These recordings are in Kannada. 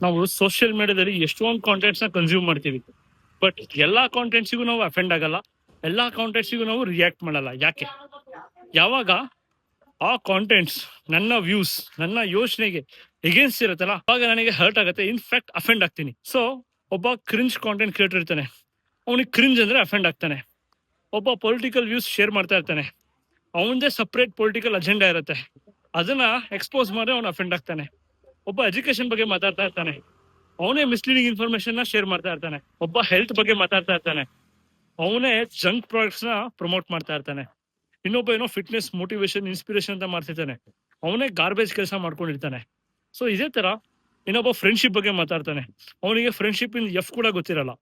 ನಾವು ಸೋಷಿಯಲ್ ಮೀಡಿಯಾದಲ್ಲಿ ಎಷ್ಟೊಂದು ಕಾಂಟೆಂಟ್ಸ್ ನ ಕನ್ಸ್ಯೂಮ್ ಮಾಡ್ತೀವಿ, ಬಟ್ ಎಲ್ಲಾ ಕಾಂಟೆಂಟ್ಸಿಗೂ ನಾವು ಅಫೆಂಡ್ ಆಗಲ್ಲ, ಎಲ್ಲಾ ಕಾಂಟೆಂಟ್ಸಿಗೂ ನಾವು ರಿಯಾಕ್ಟ್ ಮಾಡಲ್ಲ. ಯಾಕೆ? ಯಾವಾಗ ಆ ಕಾಂಟೆಂಟ್ಸ್ ನನ್ನ ವ್ಯೂಸ್, ನನ್ನ ಯೋಚನೆಗೆ ಎಗೇನ್ಸ್ಟ್ ಇರುತ್ತಲ್ಲ, ಅವಾಗ ನನಗೆ ಹರ್ಟ್ ಆಗುತ್ತೆ, ಇನ್ಫ್ಯಾಕ್ಟ್ ಅಫೆಂಡ್ ಆಗ್ತೀನಿ. ಸೊ ಒಬ್ಬ ಕ್ರಿಂಜ್ ಕಾಂಟೆಂಟ್ ಕ್ರಿಯೇಟರ್ ಇರ್ತಾನೆ, ಅವನಿಗೆ ಕ್ರಿಂಜ್ ಅಂದ್ರೆ ಅಫೆಂಡ್ ಆಗ್ತಾನೆ. ಒಬ್ಬ ಪೊಲಿಟಿಕಲ್ ವ್ಯೂಸ್ ಶೇರ್ ಮಾಡ್ತಾ ಇರ್ತಾನೆ, ಅವನದೇ ಸಪ್ರೇಟ್ ಪೊಲಿಟಿಕಲ್ ಅಜೆಂಡಾ ಇರುತ್ತೆ, ಅದನ್ನ ಎಕ್ಸ್ಪೋಸ್ ಮಾಡಿ ಅವ್ನು ಅಫೆಂಡ್ ಆಗ್ತಾನೆ. ಒಬ್ಬ ಎಜುಕೇಶನ್ ಬಗ್ಗೆ ಮಾತಾಡ್ತಾ ಇರ್ತಾನೆ, ಅವನೇ ಮಿಸ್ಲೀಡಿಂಗ್ ಇನ್ಫಾರ್ಮೇಶನ್ ನ ಶೇರ್ ಮಾಡ್ತಾ ಇರ್ತಾನೆ. ಒಬ್ಬ ಹೆಲ್ತ್ ಬಗ್ಗೆ ಮಾತಾಡ್ತಾ ಇರ್ತಾನೆ, ಅವನೇ ಜಂಕ್ ಪ್ರಾಡಕ್ಟ್ಸ್ ನ ಪ್ರಮೋಟ್ ಮಾಡ್ತಾ ಇರ್ತಾನೆ. ಇನ್ನೊಬ್ಬ ಏನೋ ಫಿಟ್ನೆಸ್, ಮೋಟಿವೇಶನ್, ಇನ್ಸ್ಪಿರೇಷನ್ ಅಂತ ಮಾಡ್ತಿರ್ತಾನೆ, ಅವನೇ ಗಾರ್ಬೇಜ್ ಕೆಲಸ ಮಾಡ್ಕೊಂಡಿರ್ತಾನೆ. ಸೊ ಇದೇ ತರ ಇನ್ನೊಬ್ಬ ಫ್ರೆಂಡ್ಶಿಪ್ ಬಗ್ಗೆ ಮಾತಾಡ್ತಾನೆ, ಅವನಿಗೆ ಫ್ರೆಂಡ್ಶಿಪ್ ಇನ್ ಎಫ್ ಕೂಡ ಗೊತ್ತಿರಲ್ಲ.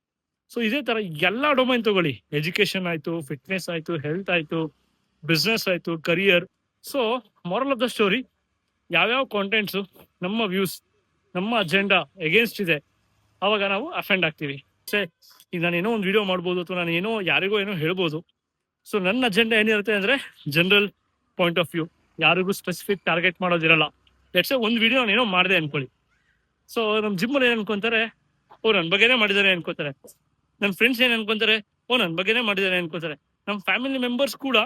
ಸೊ ಇದೇ ತರ ಎಲ್ಲಾ ಡೊಮೈನ್ ತಗೊಳ್ಳಿ, ಎಜುಕೇಶನ್ ಆಯ್ತು, ಫಿಟ್ನೆಸ್ ಆಯ್ತು, ಹೆಲ್ತ್ ಆಯ್ತು, ಬಿಸ್ನೆಸ್ ಆಯ್ತು, career. So moral of the story, ಯಾವ್ಯಾವ ಕಾಂಟೆಂಟ್ಸ್ ನಮ್ಮ ವ್ಯೂಸ್, ನಮ್ಮ ಅಜೆಂಡಾ ಎಗೇನ್ಸ್ಟ್ ಇದೆ, ಅವಾಗ ನಾವು ಅಫೆಂಡ್ ಆಗ್ತೀವಿ. ಈಗ ನಾನು ಏನೋ ಒಂದು ವಿಡಿಯೋ ಮಾಡ್ಬೋದು, ಅಥವಾ ನಾನು ಏನೋ ಯಾರಿಗೋ ಏನೋ ಹೇಳ್ಬೋದು. ಸೊ ನನ್ನ ಅಜೆಂಡಾ ಏನಿರುತ್ತೆ ಅಂದ್ರೆ ಜನರಲ್ ಪಾಯಿಂಟ್ ಆಫ್ ವ್ಯೂ, ಯಾರಿಗೂ ಸ್ಪೆಸಿಫಿಕ್ ಟಾರ್ಗೆಟ್ ಮಾಡೋದಿರಲ್ಲ. ಲೆಟ್ಸ್ ಒಂದು ವಿಡಿಯೋ ನಾನು ಏನೋ ಮಾಡಿದೆ ಅನ್ಕೊಳ್ಳಿ. ಸೊ ನಮ್ಮ ಜಿಮ್ಮಲ್ಲಿ ಏನ್ ಅನ್ಕೊಂತಾರೆ, ಓ ನನ್ನ ಬಗ್ಗೆನೇ ಮಾಡಿದ್ದಾರೆ ಅನ್ಕೋತಾರೆ. ನನ್ನ ಫ್ರೆಂಡ್ಸ್ ಏನ್ ಅನ್ಕೊಂತಾರೆ, ಓ ನನ್ನ ಬಗ್ಗೆನೇ ಮಾಡಿದ್ದಾರೆ ಅನ್ಕೋತಾರೆ. ನಮ್ಮ ಫ್ಯಾಮಿಲಿ ಮೆಂಬರ್ಸ್ ಕೂಡ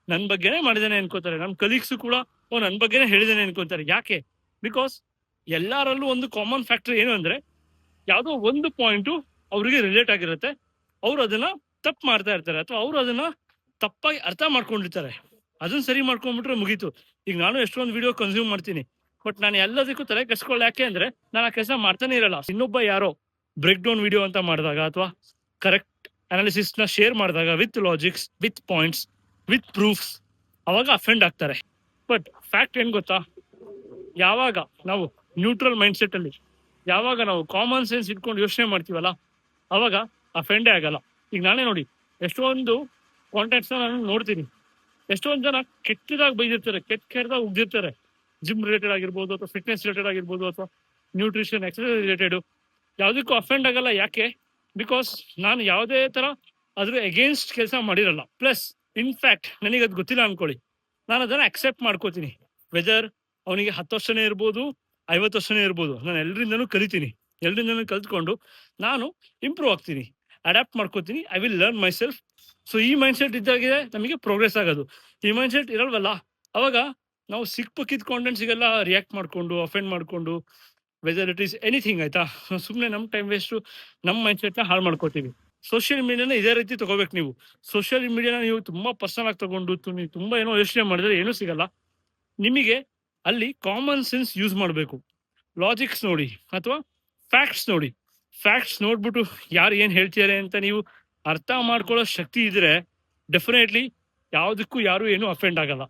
ನನ್ನ ಬಗ್ಗೆನೇ ಮಾಡಿದ್ದಾನೆ ಅನ್ಕೋತಾರೆ. ನಮ್ಮ ಕಲೀಗ್ಸ್ ಕೂಡ ಓ ನನ್ನ ಬಗ್ಗೆನೇ ಹೇಳಿದಾನೆ ಅನ್ಕೋತಾರೆ. ಯಾಕೆ? ಬಿಕಾಸ್ ಎಲ್ಲರಲ್ಲೂ ಒಂದು ಕಾಮನ್ ಫ್ಯಾಕ್ಟರ್ ಏನು ಅಂದ್ರೆ, ಯಾವುದೋ ಒಂದು ಪಾಯಿಂಟು ಅವ್ರಿಗೆ ರಿಲೇಟ್ ಆಗಿರುತ್ತೆ, ಅವ್ರು ಅದನ್ನ ತಪ್ಪು ಮಾಡ್ತಾ ಇರ್ತಾರೆ, ಅಥವಾ ಅವ್ರು ಅದನ್ನ ತಪ್ಪಾಗಿ ಅರ್ಥ ಮಾಡ್ಕೊಂಡಿರ್ತಾರೆ. ಅದನ್ನ ಸರಿ ಮಾಡ್ಕೊಂಡ್ಬಿಟ್ರೆ ಮುಗೀತು. ಈಗ ನಾನು ಎಷ್ಟೊಂದು ವಿಡಿಯೋ ಕನ್ಸ್ಯೂಮ್ ಮಾಡ್ತೀನಿ, ಬಟ್ ನಾನು ಎಲ್ಲದಕ್ಕೂ ತಲೆ ಕೆಡ್ಸ್ಕೊಳ್ಳ. ಯಾಕೆ ಅಂದ್ರೆ ನಾನು ಆ ಕೆಲಸ ಮಾಡ್ತಾನೆ ಇರಲ್ಲ. ಇನ್ನೊಬ್ಬ ಯಾರೋ ಬ್ರೇಕ್ ಡೌನ್ ವಿಡಿಯೋ ಅಂತ ಮಾಡಿದಾಗ, ಅಥವಾ ಕರೆಕ್ಟ್ ಅನಾಲಿಸಿಸ್ ನ ಶೇರ್ ಮಾಡಿದಾಗ, with logics, with points, with proofs, ಅವಾಗ ಅಫೆಂಡ್ ಆಗ್ತಾರೆ. ಬಟ್ ಫ್ಯಾಕ್ಟ್ ಏನ್ ಗೊತ್ತಾ, ಯಾವಾಗ ನಾವು ನ್ಯೂಟ್ರಲ್ ಮೈಂಡ್ ಸೆಟ್ ಅಲ್ಲಿ, ಯಾವಾಗ ನಾವು ಕಾಮನ್ ಸೆನ್ಸ್ ಇಟ್ಕೊಂಡು ಯೋಚನೆ ಮಾಡ್ತೀವಲ್ಲ, ಅವಾಗ ಅಫೆಂಡೇ ಆಗಲ್ಲ. ಈಗ ನಾನೇ ನೋಡಿ, ಎಷ್ಟೊಂದು ಕಾಂಟ್ಯಾಕ್ಟ್ಸ್ ನಾನು ನೋಡ್ತೀನಿ, ಎಷ್ಟೊಂದು ಜನ ಕೆಟ್ಟದಾಗಿ ಬೈದಿರ್ತಾರೆ, ಕೆಟ್ಟದಾಗ ಉಗ್ದಿರ್ತಾರೆ. ಜಿಮ್ ರಿಲೇಟೆಡ್ ಆಗಿರ್ಬೋದು, ಅಥವಾ ಫಿಟ್ನೆಸ್ ರಿಲೇಟೆಡ್ ಆಗಿರ್ಬೋದು, ಅಥವಾ ನ್ಯೂಟ್ರಿಷನ್, ಎಕ್ಸರ್ಸೈಸ್ ರಿಲೇಟೆಡ್, ಯಾವುದಕ್ಕೂ ಅಫೆಂಡ್ ಆಗಲ್ಲ. ಯಾಕೆ? ಬಿಕಾಸ್ ನಾನು ಯಾವುದೇ ತರ ಅದ್ರ ಅಗೇನ್ಸ್ಟ್ ಕೆಲಸ ಮಾಡಿರಲ್ಲ. ಪ್ಲಸ್ ಇನ್ಫ್ಯಾಕ್ಟ್ ನನಗೆ ಅದು ಗೊತ್ತಿಲ್ಲ ಅನ್ಕೊಳ್ಳಿ, ನಾನು ಅದನ್ನ ಅಕ್ಸೆಪ್ಟ್ ಮಾಡ್ಕೋತೀನಿ. ವೆದರ್ ಅವನಿಗೆ 10 ವರ್ಷನೇ ಇರ್ಬೋದು, 50 ವರ್ಷನೇ ಇರ್ಬೋದು, ನಾನು ಎಲ್ಲರಿಂದನೂ ಕಲಿತೀನಿ. ಎಲ್ಲರಿಂದನೂ ಕಲ್ತ್ಕೊಂಡು ನಾನು ಇಂಪ್ರೂವ್ ಆಗ್ತೀನಿ, ಅಡಾಪ್ಟ್ ಮಾಡ್ಕೋತೀನಿ. I will learn my self. So ಈ ಮೈಂಡ್ ಸೆಟ್ ಇದ್ದಾಗೆ ನಮಗೆ ಪ್ರೋಗ್ರೆಸ್ ಆಗೋದು. ಈ ಮೈಂಡ್ ಸೆಟ್ ಇರಲ್ವಲ್ಲ, ಅವಾಗ ನಾವು ಸಿಕ್ಕಿದ ಕಾಂಟೆಂಟ್ಸಿಗೆಲ್ಲ ರಿಯಾಕ್ಟ್ ಮಾಡ್ಕೊಂಡು, ಅಫೆಂಡ್ ಮಾಡ್ಕೊಂಡು, ವೆದರ್ ಇಟ್ ಈಸ್ ಎನಿಥಿಂಗ್, ಆಯ್ತಾ, ಸುಮ್ಮನೆ ನಮ್ಮ ಟೈಮ್ ವೇಸ್ಟು, ನಮ್ಮ ಮೈಂಡ್ ಸೆಟ್ನ ಹಾಳು ಮಾಡ್ಕೋತೀವಿ. ಸೋಷಿಯಲ್ ಮೀಡಿಯಾನ ಇದೇ ರೀತಿ ತಗೋಬೇಕು ನೀವು. ಸೋಷಿಯಲ್ ಮೀಡಿಯಾನ ನೀವು ತುಂಬಾ ಪರ್ಸನಲ್ ಆಗಿ ತಗೊಂಡು ನೀವು ತುಂಬಾ ಏನೋ ಯೋಚನೆ ಮಾಡಿದ್ರೆ ಏನೂ ಸಿಗಲ್ಲ ನಿಮಗೆ. ಅಲ್ಲಿ ಕಾಮನ್ ಸೆನ್ಸ್ ಯೂಸ್ ಮಾಡಬೇಕು. ಲಾಜಿಕ್ಸ್ ನೋಡಿ, ಅಥವಾ ಫ್ಯಾಕ್ಟ್ಸ್ ನೋಡಿ. ಫ್ಯಾಕ್ಟ್ಸ್ ನೋಡ್ಬಿಟ್ಟು ಯಾರು ಏನ್ ಹೇಳ್ತಿದ್ದಾರೆ ಅಂತ ನೀವು ಅರ್ಥ ಮಾಡ್ಕೊಳ್ಳೋ ಶಕ್ತಿ ಇದ್ರೆ ಡೆಫಿನೆಟ್ಲಿ ಯಾವುದಕ್ಕೂ ಯಾರು ಏನು ಅಫೆಂಡ್ ಆಗಲ್ಲ.